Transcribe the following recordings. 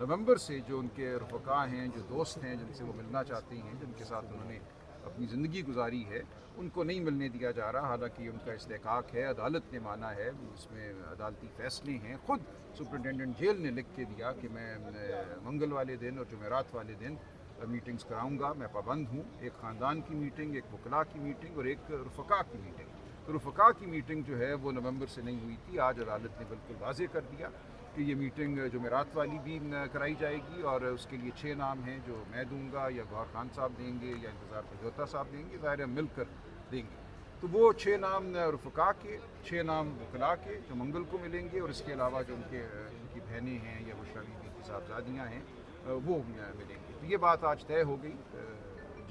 नवंबर से जो उनके रफ़क़ा हैं, जो दोस्त हैं, जिनसे वो मिलना चाहते हैं, जिनके साथ उन्होंने अपनी ज़िंदगी गुजारी है, उनको नहीं मिलने दिया जा रहा। हालांकि उनका इस्तेहक़ाक़ है, अदालत ने माना है, उसमें अदालती फ़ैसले हैं। ख़ुद सुपरिटेंडेंट जेल ने लिख के दिया कि मैं मंगल वाले दिन और जुमेरात वाले दिन मीटिंग्स कराऊंगा, मैं पाबंद हूँ। एक ख़ानदान की मीटिंग, एक वकला की मीटिंग और एक रफ़क़ा की मीटिंग। तो रफ़क़ा की मीटिंग जो है वो नवंबर से नहीं हुई थी। आज अदालत ने बिल्कुल वाज़ेह कर दिया कि ये मीटिंग जुमेरात वाली भी कराई जाएगी और उसके लिए 6 नाम हैं जो मैं दूंगा या गौहर खान साहब देंगे या इंतज़ार प्रजोता साहब देंगे, ज़ाहिर है मिलकर देंगे। तो वो 6 नाम रफ़क़ा के, 6 नाम वकला के जो मंगल को मिलेंगे और इसके अलावा जो उनकी बहनें हैं या बुशरा बीबी की साहबजादियाँ हैं वो मिलेंगे। तो ये बात आज तय हो गई।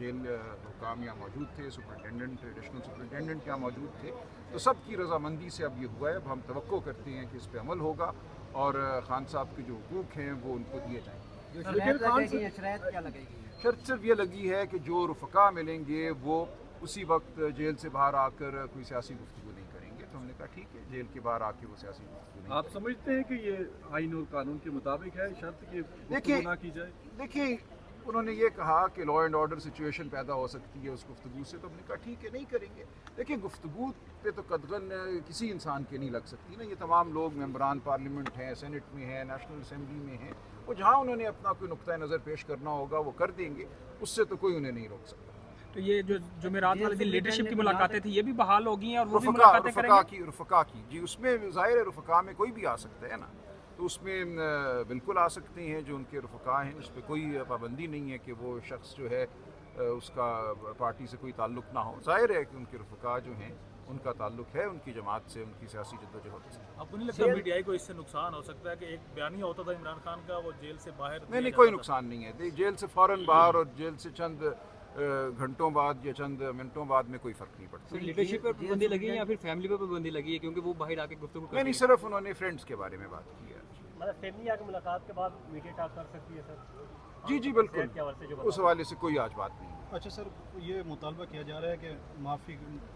जेल हुकाम यहाँ मौजूद थे, सुपरिटेंडेंट, एडिशनल सुपरिटेंडेंट यहाँ मौजूद थे, तो सबकी रजामंदी से अब ये हुआ है। अब हम तवक्को करते हैं कि इस पर अमल होगा और खान साहब के जो हुकूक हैं वो उनको दिए जाएंगे। शर्त सिर्फ ये लगी है कि जो रफ़क़ा मिलेंगे वो उसी वक्त जेल से बाहर आकर कोई सियासी गुफ्तगू नहीं करेंगे। तो हमने कहा ठीक है, जेल के बाहर आके वो सियासी गुफ्तगू नहीं। आप समझते हैं कि ये आइन और कानून के मुताबिक है शर्त कि देखिए ना की जाए? देखिए, उन्होंने ये कहा कि लॉ एंड ऑर्डर सिचुएशन पैदा हो सकती है उस गुफ्तगू से, तो हमने कहा ठीक है, नहीं करेंगे। देखिए, गुफ्तगू पे तो कदगन किसी इंसान के नहीं लग सकती ना। ये तमाम लोग मेंबरान पार्लियामेंट हैं, सेनेट में हैं, नेशनल असम्बली में हैं, वो जहाँ उन्होंने अपना कोई नुक्ता नज़र पेश करना होगा वो कर देंगे, उससे तो कोई उन्हें नहीं रोक सकता। तो ये जो जुमेरात वाले दिन लीडरशिप की मुलाकातें थी ये भी बहाल हो गई हैं और वो भी मुलाकातें करेंगे? रफ़क़ा की जी, उसमें ज़ाहिर है रफ़क़ा में कोई भी आ सकता है ना, तो उसमें बिल्कुल आ सकते हैं जो उनके रफ़क़ा हैं। उस पर कोई पाबंदी नहीं है कि वो शख्स जो है उसका पार्टी से कोई ताल्लुक़ ना हो। ज़ाहिर है कि उनके रफ़क़ा जो हैं उनका ताल्लुक़ है उनकी जमात से, उनकी सियासी जद्दोजहद से। आपको नहीं लगता मीडिया को इससे नुकसान हो सकता है कि एक बयानिया होता था इमरान खान का, वो जेल से बाहर नहीं, कोई नुकसान नहीं है। जेल से फ़ौरन बाहर और जेल से चंद घंटों बाद या चंद मिनटों बाद में कोई फ़र्क नहीं पड़ता। लीडरशिप पर पाबंदी लगी है या फिर फैमिली पर पाबंदी लगी है क्योंकि वो बाहर आके गुफ्तगू करते हैं? नहीं, सिर्फ उन्होंने फ्रेंड्स के बारे में बात की है। मतलब फैमिली आके मुलाकात के बाद मीडिया टॉक कर सकती है सर? जी बिल्कुल, उस हवाले से कोई आज बात नहीं। अच्छा सर, ये मुतालबा किया जा रहा है कि माफ़ी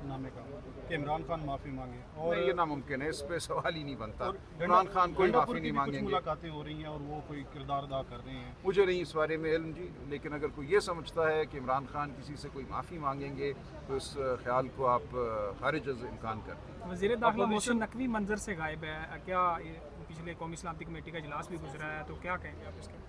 नामे का कि इमरान खान माफ़ी मांगे, और ये नामुमकिन है, इस पे सवाल ही नहीं बनता। इमरान खान कोई माफ़ी नहीं मांगेंगे। मुलाकातें हो रही हैं और वो कोई किरदार अदा कर रहे हैं। मुझे नहीं इस बारे में इल्म जी, लेकिन अगर कोई ये समझता है कि इमरान खान किसी से कोई माफ़ी मांगेंगे तो इस ख्याल को आप खारिज इम्कान करते हैं। वज़ीर दाखिला मोहसिन नकवी मंजर से गायब है, क्या पिछले कौमी सलामती कमेटी का इजलास भी गुजरा है, तो क्या कहेंगे आप इसके?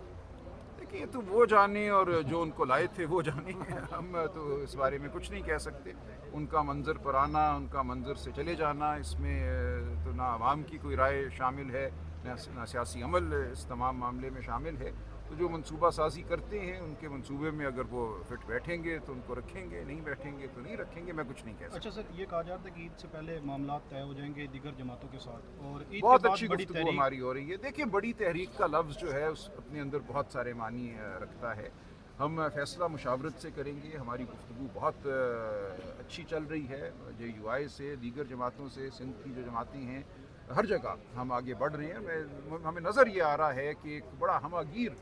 देखिए, तो वो जाने और जो उनको लाए थे वो जाने, हम तो इस बारे में कुछ नहीं कह सकते। उनका मंजर पर आना, उनका मंजर से चले जाना, इसमें तो ना आवाम की कोई राय शामिल है ना सियासी अमल इस तमाम मामले में शामिल है। तो जो मंसूबा साजी करते हैं उनके मंसूबे में अगर वो फिट बैठेंगे तो उनको रखेंगे, नहीं बैठेंगे तो नहीं रखेंगे, मैं कुछ नहीं कह सकता। अच्छा सर, ये कहा जाता है कि ईद से पहले मामला तय हो जाएंगे दीगर जमातों के साथ, और ईद बहुत के बाद अच्छी गुफ्तगू हमारी हो रही है। देखिए, बड़ी तहरीक का लफ्ज़ जो है उस अपने अंदर बहुत सारे मानी रखता है। हम फैसला मुशावरत से करेंगे। हमारी गुफ्तगू बहुत अच्छी चल रही है JUI से, दीगर जमातों से, सिंध की जो जमातें हैं, हर जगह हम आगे बढ़ रहे हैं। हमें नज़र ये आ रहा है कि एक बड़ा हमागीर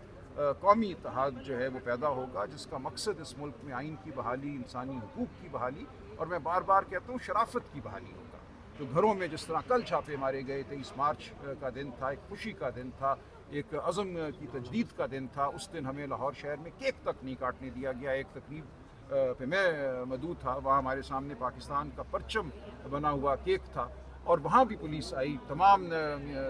कौमी इत्तेहाद जो है वो पैदा होगा, जिसका मकसद इस मुल्क में आइन की बहाली, इंसानी हुकूक की बहाली और मैं बार बार कहता हूँ शराफत की बहाली होगा। जो घरों में जिस तरह कल छापे मारे गए, 23 मार्च का दिन था, एक खुशी का दिन था, एक अज़म की तजदीद का दिन था। उस दिन हमें लाहौर शहर में केक तक नहीं काटने दिया गया। एक तकरीब पे मैं मौजूद था, वहाँ हमारे सामने पाकिस्तान का परचम बना हुआ केक था और वहाँ भी पुलिस आई, तमाम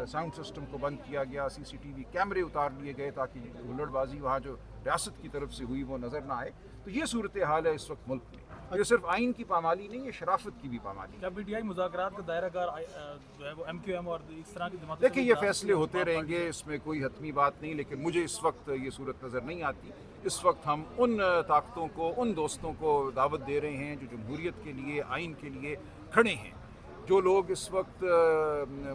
साउंड सिस्टम को बंद किया गया, CCTV कैमरे उतार लिए गए ताकि हुल्लड़बाजी वहाँ जो रियासत की तरफ से हुई वो नज़र ना आए। तो ये सूरत हाल है इस वक्त मुल्क में। ये सिर्फ आइन की पामाली नहीं है, शराफत की भी पामाली। क्या PTI मुज़ाकरात का दायराकार जो है वो MQM और इस तरह की जमातों? देखिए, ये फैसले होते रहेंगे, इसमें कोई हतमी बात नहीं, लेकिन मुझे इस वक्त ये सूरत नज़र नहीं आती। इस वक्त हम उन ताकतों को, उन दोस्तों को दावत दे रहे हैं जो जमहूरियत के लिए, आइन के लिए खड़े हैं। जो लोग इस वक्त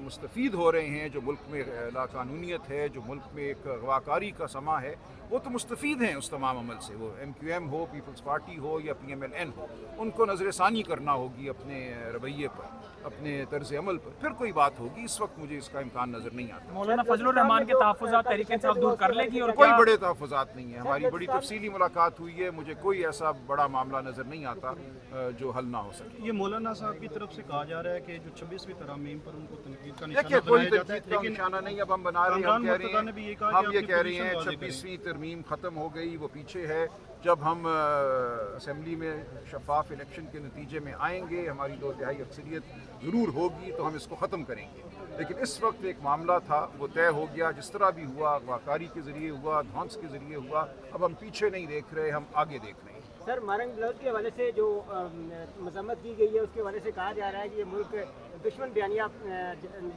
मुस्तफ़ीद हो रहे हैं, जो मुल्क में लाकानूनियत है, जो मुल्क में एक अगवाकारी का समा है, वो तो मुस्तफ़ीद हैं उस तमाम अमल से। वो MQM हो, पीपल्स पार्टी हो या PMLN हो, उनको नज़र षानी करना होगी अपने रवैये पर। अपने तर्ज अमल पर, फिर कोई बात होगी। इस वक्त मुझे इसका इम्कान नज़र नहीं आता। मौलाना फजलुर रहमान के तहफ़्फ़ुज़ात तहरीक इंसाफ दूर कर लेगी और कोई क्या बड़े तहफ़्फ़ुज़ात नहीं है, हमारी बड़ी तफसीली मुलाकात हुई है, मुझे कोई ऐसा बड़ा मामला नज़र नहीं आता जो हल ना हो सके। ये मौलाना साहब की तरफ से कहा जा रहा है कि जो 26वीं तरमीम पर उनको तनकीद का देखिए, निशाना कोई बनाया जाता है, तनकीद का लेकिन निशाना नहीं अब हम बना रहे हैं। इमरान हम कह मुर्तज़ा ने भी ये कहा रहे हैं, कि हम ये अपनी कह रहे पोजीशन हैं वाज़ेह 26वीं तरमीम ख़त्म हो गई, वो पीछे है। जब हम असम्बली में शफाफ इलेक्शन के नतीजे में आएंगे, हमारी 2/3 अक्सरियत ज़रूर होगी तो हम इसको ख़त्म करेंगे। लेकिन इस वक्त एक मामला था, वो तय हो गया, जिस तरह भी हुआ, वाकारी के ज़रिए हुआ, ध्वंस के ज़रिए हुआ। अब हम पीछे नहीं देख रहे, हम आगे देख रहे हैं। सर, मारंग ब्लाउज के हवाले से जो मजम्मत की गई है, उसके हवाले से कहा जा रहा है कि ये मुल्क दुश्मन बयानिया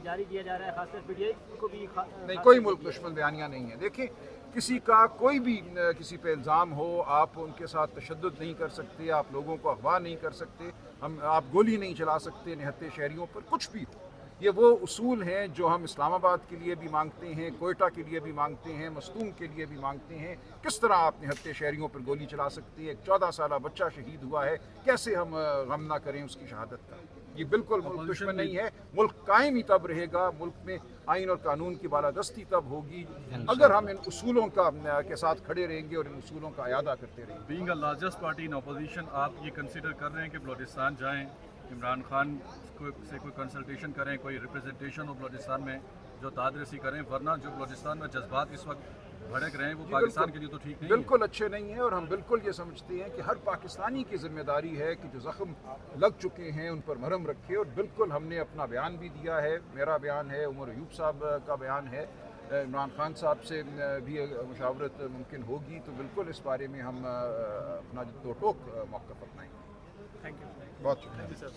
जारी किया जा रहा है, खासकर पीटीआई को भी नहीं, कोई मुल्क दुश्मन बयानिया नहीं है। देखिए, किसी का कोई भी किसी पे इल्ज़ाम हो, आप उनके साथ तशद्दुद नहीं कर सकते, आप लोगों को अगवा नहीं कर सकते, आप गोली नहीं चला सकते निहत्ते शहरियों पर, कुछ भी हो। ये वो उसूल हैं जो हम इस्लामाबाद के लिए भी मांगते हैं, कोयटा के लिए भी मांगते हैं, मस्तूम के लिए भी मांगते हैं। किस तरह आप निहत्ते शहरियों पर गोली चला सकते हैं? एक 14 साला बच्चा शहीद हुआ है, कैसे हम गम ना करें उसकी शहादत का? ये बिल्कुल मुल्क दुश्मन नहीं है। मुल्क कायम ही तब रहेगा, मुल्क में आइन और कानून की बालादस्ती तब होगी अगर हम इन उसूलों के साथ खड़े रहेंगे और इन उसूलों का अयादा करते रहेंगे। Being a largest party in opposition, आप ये कंसीडर कर रहे हैं कि बलूचिस्तान जाएं, इमरान खान से कोई कंसल्टेशन करें, कोई रिप्रेजेंटेशन हो बलूचिस्तान में, जो तादरसी करें, वरना जो बलूचिस्तान में जज्बात इस वक्त भड़क रहे हैं वो पाकिस्तान के लिए तो ठीक नहीं है। बिल्कुल अच्छे नहीं है, और हम बिल्कुल ये समझते हैं कि हर पाकिस्तानी की जिम्मेदारी है कि जो ज़ख्म लग चुके हैं उन पर मरहम रखे। और बिल्कुल हमने अपना बयान भी दिया है, मेरा बयान है, उमर अयूब साहब का बयान है, इमरान खान साहब से भी मुशावरत मुमकिन होगी तो बिल्कुल इस बारे में हम अपना दो टोक मौक़िफ़ अपनाएंगे। Thank you. बहुत शुक्रिया। सर।